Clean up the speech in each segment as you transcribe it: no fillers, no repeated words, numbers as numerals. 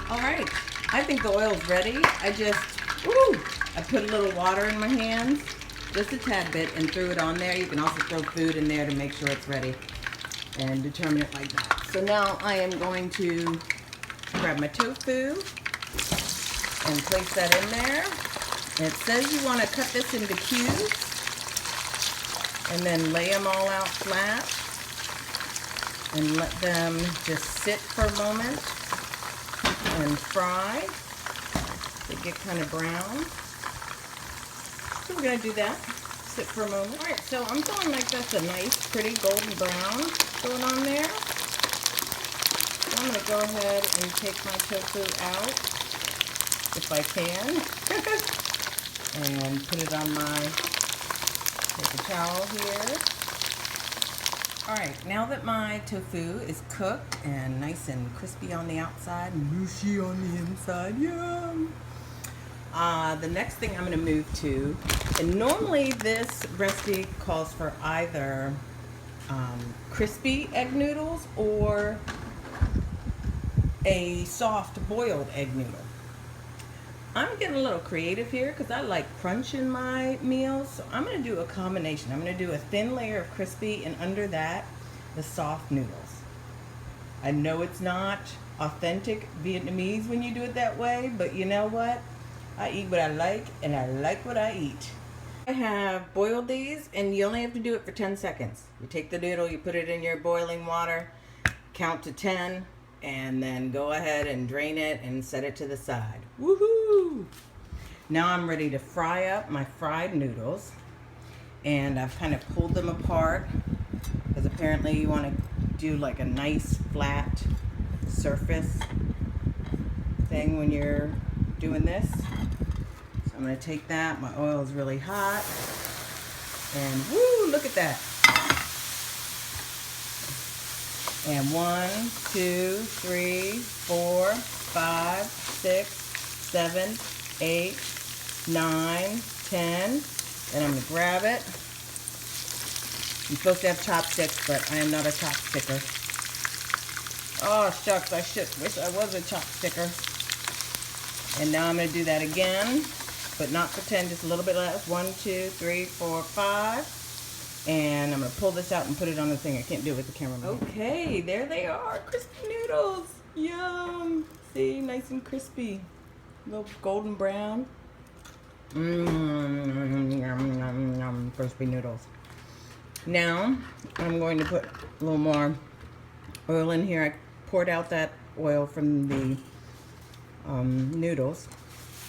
All right, I think the oil's ready. I put a little water in my hands, just a tad bit, and threw it on there. You can also throw food in there to make sure it's ready and determine it like that. So now I am going to grab my tofu and place that in there. And it says you want to cut this into cubes and then lay them all out flat and let them just sit for a moment and fry. They get kind of brown. So we're going to do that. Sit for a moment. Alright, so I'm feeling like that's a nice, pretty golden brown going on there. So I'm going to go ahead and take my tofu out, if I can, and put it on my paper towel here. Alright, now that my tofu is cooked and nice and crispy on the outside and mushy on the inside, yum! The next thing I'm going to move to, and normally this recipe calls for either crispy egg noodles or a soft boiled egg noodle. I'm getting a little creative here because I like crunch in my meals, so I'm going to do a combination. I'm going to do a thin layer of crispy and under that the soft noodles. I know it's not authentic Vietnamese when you do it that way, but you know what? I eat what I like, and I like what I eat. I have boiled these, and you only have to do it for 10 seconds. You take the noodle, you put it in your boiling water, count to 10, and then go ahead and drain it and set it to the side. Woohoo! Now I'm ready to fry up my fried noodles, and I've kind of pulled them apart, because apparently you want to do like a nice flat surface thing when you're doing this. I'm going to take that. My oil is really hot. And woo, look at that. And 1, 2, 3, 4, 5, 6, 7, 8, 9, 10. And I'm going to grab it. You're supposed to have chopsticks, but I am not a chopsticker. Oh, shucks, I wish I was a chopsticker. And now I'm going to do that again. But not for 10, just a little bit less. 1, 2, 3, 4, 5. And I'm going to pull this out and put it on the thing. I can't do it with the camera. Okay, there they are. Crispy noodles. Yum. See, nice and crispy. A little golden brown. Yum, yum, yum. Crispy noodles. Now, I'm going to put a little more oil in here. I poured out that oil from the noodles.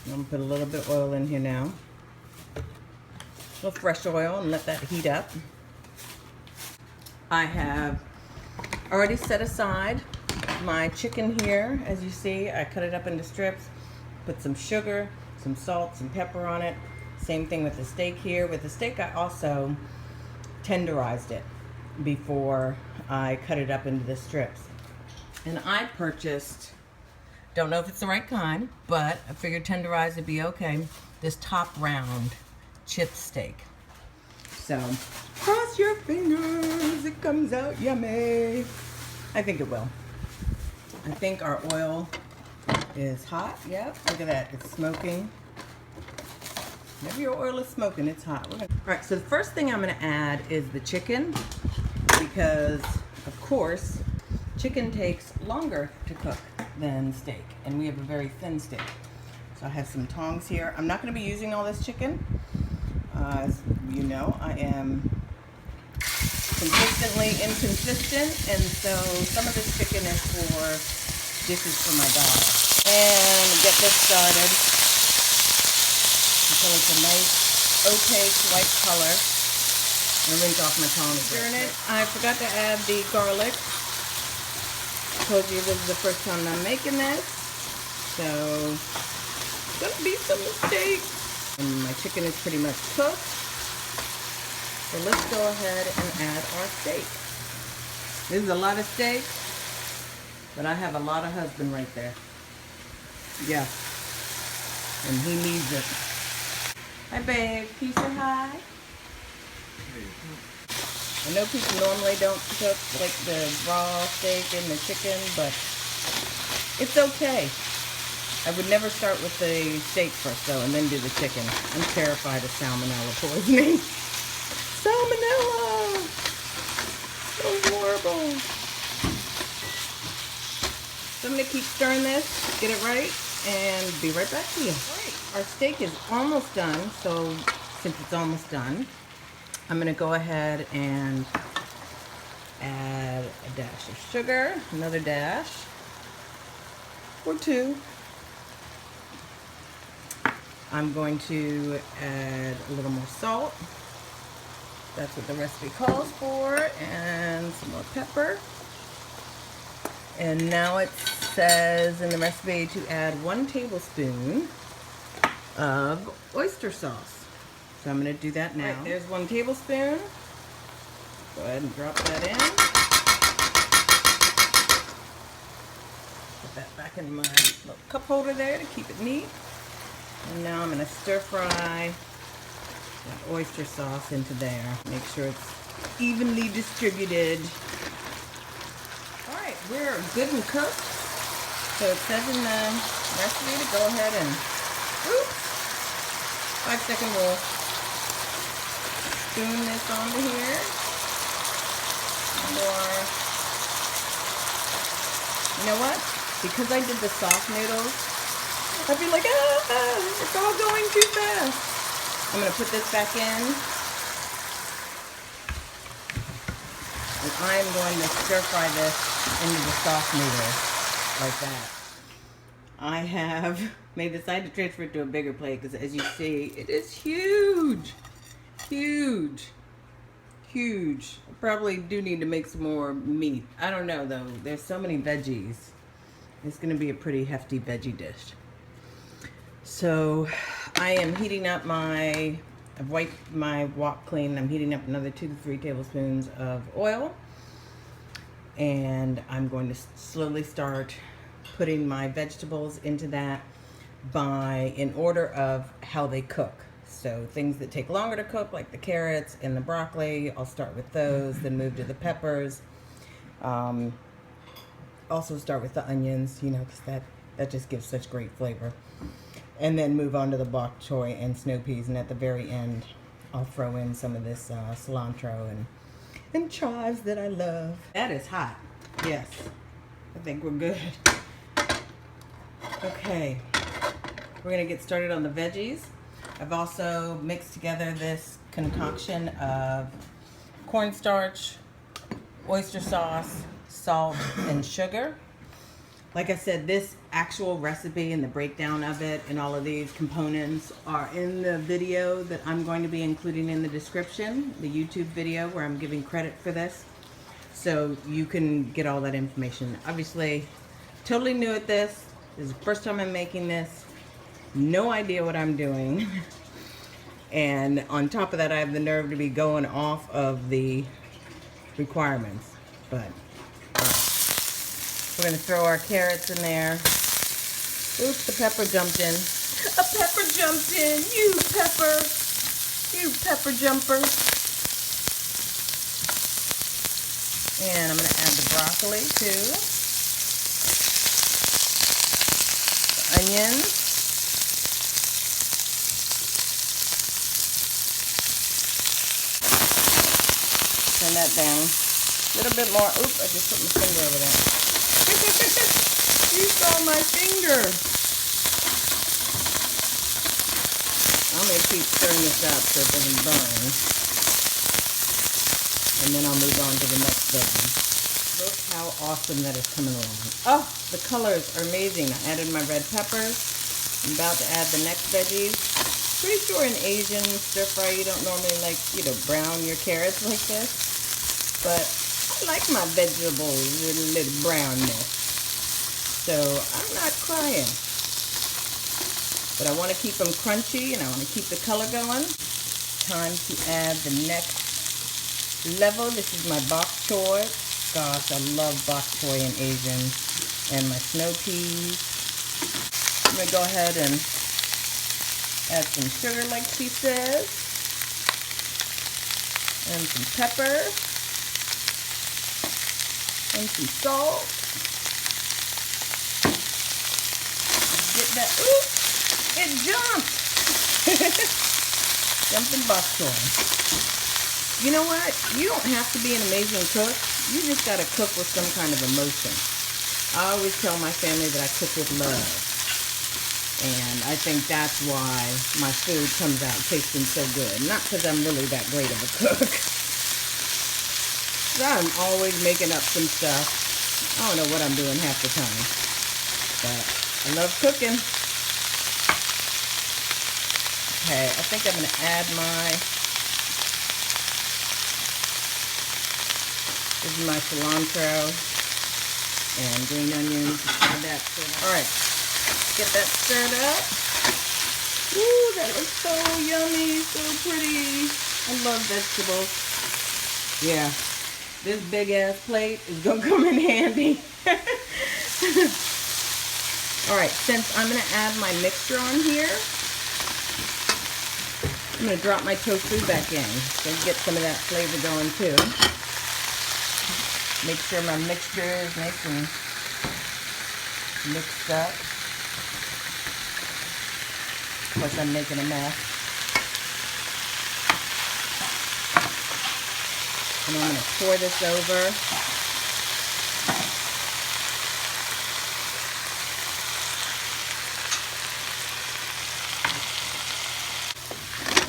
I'm going to put a little bit of oil in here now. A little fresh oil and let that heat up. I have already set aside my chicken here. As you see, I cut it up into strips, put some sugar, some salt, some pepper on it. Same thing with the steak here. With the steak, I also tenderized it before I cut it up into the strips. And I purchased, don't know if it's the right kind, but I figured tenderized would be okay, this top round chip steak. So, cross your fingers, it comes out yummy. I think it will. I think our oil is hot. Yep, look at that, it's smoking. Whenever your oil is smoking, it's hot. All right, so the first thing I'm gonna add is the chicken, because of course, chicken takes longer to cook than steak, and we have a very thin steak. So I have some tongs here. I'm not going to be using all this chicken. As you know, I am consistently inconsistent, and so some of this chicken is for dishes for my daughter. And get this started until it's a nice opaque white color. I'm going to rinse off my tongs. Turn it. I forgot to add the garlic. I told you this is the first time I'm making this, so gonna be some mistakes. And my chicken is pretty much cooked, so let's go ahead and add our steak. This is a lot of steak, but I have a lot of husband right there. Yeah, and he needs it. Hi babe, can you say hi? I know people normally don't cook like the raw steak and the chicken, but it's okay. I would never start with the steak first though and then do the chicken. I'm terrified of salmonella poisoning. Salmonella! So horrible. So I'm going to keep stirring this, get it right, and be right back to you. All right, our steak is almost done, so since it's almost done, I'm going to go ahead and add a dash of sugar, another dash, or two. I'm going to add a little more salt. That's what the recipe calls for, and some more pepper. And now it says in the recipe to add 1 tablespoon of oyster sauce. So I'm going to do that now. Right, there's 1 tablespoon. Go ahead and drop that in. Put that back in my little cup holder there to keep it neat. And now I'm going to stir fry that oyster sauce into there. Make sure it's evenly distributed. Alright, we're good and cooked. So it says in the recipe to go ahead and 5-second rule. Spoon this onto here. More. You know what? Because I did the soft noodles, I'd be like, it's all going too fast. I'm going to put this back in. And I'm going to stir fry this into the soft noodles like that. I have made this, I had to transfer it to a bigger plate because as you see, it is huge. Huge. Huge. I probably do need to make some more meat. I don't know though. There's so many veggies. It's going to be a pretty hefty veggie dish. So I am heating up I've wiped my wok clean. I'm heating up another 2 to 3 tablespoons of oil. And I'm going to slowly start putting my vegetables into that in order of how they cook. So things that take longer to cook, like the carrots and the broccoli, I'll start with those, then move to the peppers. Also start with the onions, you know, because that just gives such great flavor. And then move on to the bok choy and snow peas, and at the very end, I'll throw in some of this cilantro and chives that I love. That is hot. Yes, I think we're good. Okay, we're gonna get started on the veggies. I've also mixed together this concoction of cornstarch, oyster sauce, salt, and sugar. Like I said, this actual recipe and the breakdown of it and all of these components are in the video that I'm going to be including in the description, the YouTube video where I'm giving credit for this. So you can get all that information. Obviously, totally new at this. This is the first time I'm making this. No idea what I'm doing. And on top of that, I have the nerve to be going off of the requirements. But we're going to throw our carrots in there. Oops, the pepper jumped in. A pepper jumped in. You pepper. You pepper jumper. And I'm going to add the broccoli too. The onions. Turn that down. A little bit more. Oops, I just put my finger over there. You saw my finger. I'm going to keep stirring this up so it doesn't burn. And then I'll move on to the next veggie. Look how awesome that is coming along. Oh, the colors are amazing. I added my red peppers. I'm about to add the next veggies. Pretty sure in Asian stir fry you don't normally brown your carrots like this. But I like my vegetables with a little brownness. So I'm not crying. But I want to keep them crunchy and I want to keep the color going. Time to add the next level. This is my bok choy. Gosh, I love bok choy in Asian. And my snow peas. I'm going to go ahead and add some sugar like she says. And some pepper. And some salt. Get that. Ooh, it jumped. Jumping bok choy. You know what? You don't have to be an amazing cook. You just got to cook with some kind of emotion. I always tell my family that I cook with love. And I think that's why my food comes out tasting so good. Not because I'm really that great of a cook. I'm always making up some stuff. I don't know what I'm doing half the time. But I love cooking. Okay, I think I'm going to add this is my cilantro and green onions. Add that. All right. Get that stirred up. Ooh, that looks so yummy, so pretty. I love vegetables. Yeah, this big ass plate is gonna come in handy. All right, since I'm gonna add my mixture on here, I'm gonna drop my tofu back in. So get some of that flavor going too. Make sure my mixture is nice and mixed up. Of course, I'm making a mess. And I'm going to pour this over.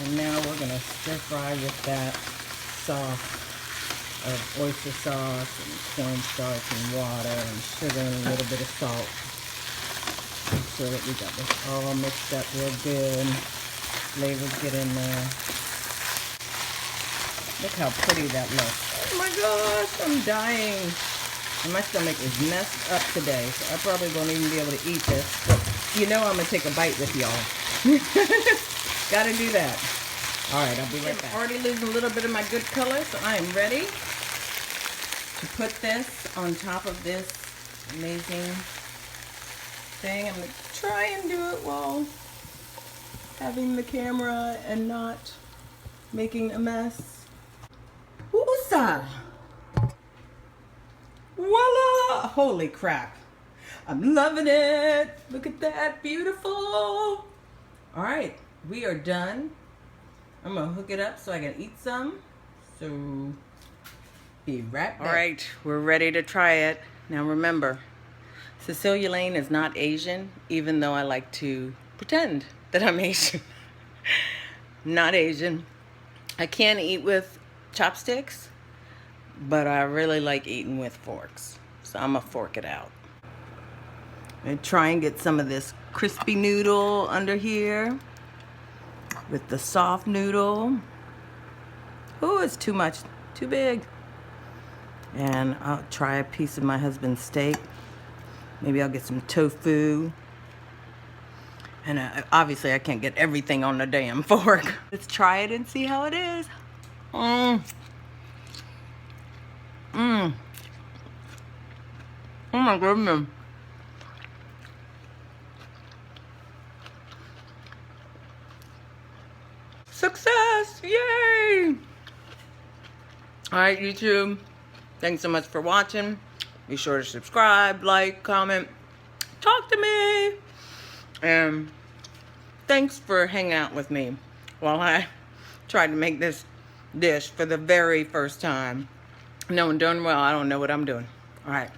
And now we're going to stir fry with that sauce of oyster sauce and cornstarch and water and sugar and a little bit of salt. Make sure that we got this all mixed up real good. Flavors get in there. Look how pretty that looks. Oh my gosh, I'm dying. And my stomach is messed up today, so I probably won't even be able to eat this. But you know I'm going to take a bite with y'all. Gotta do that. Alright, I'll be right back. I'm already losing a little bit of my good color, so I am ready to put this on top of this amazing thing. I'm going to try and do it while having the camera and not making a mess. Woosa! Voila! Holy crap. I'm loving it. Look at that. Beautiful. Alright, we are done. I'm going to hook it up so I can eat some. So, be right back. Alright, we're ready to try it. Now remember, cecelialane is not Asian, even though I like to pretend that I'm Asian. Not Asian. I can eat with chopsticks, but I really like eating with forks. So I'm going to fork it out. And try and get some of this crispy noodle under here with the soft noodle. Ooh, it's too much, too big. And I'll try a piece of my husband's steak. Maybe I'll get some tofu. And obviously I can't get everything on the damn fork. Let's try it and see how it is. Oh my goodness. Success! Yay! Alright, YouTube. Thanks so much for watching. Be sure to subscribe, like, comment, talk to me. And thanks for hanging out with me while I tried to make this dish for the very first time. Knowing darn well I don't know what I'm doing. Alright.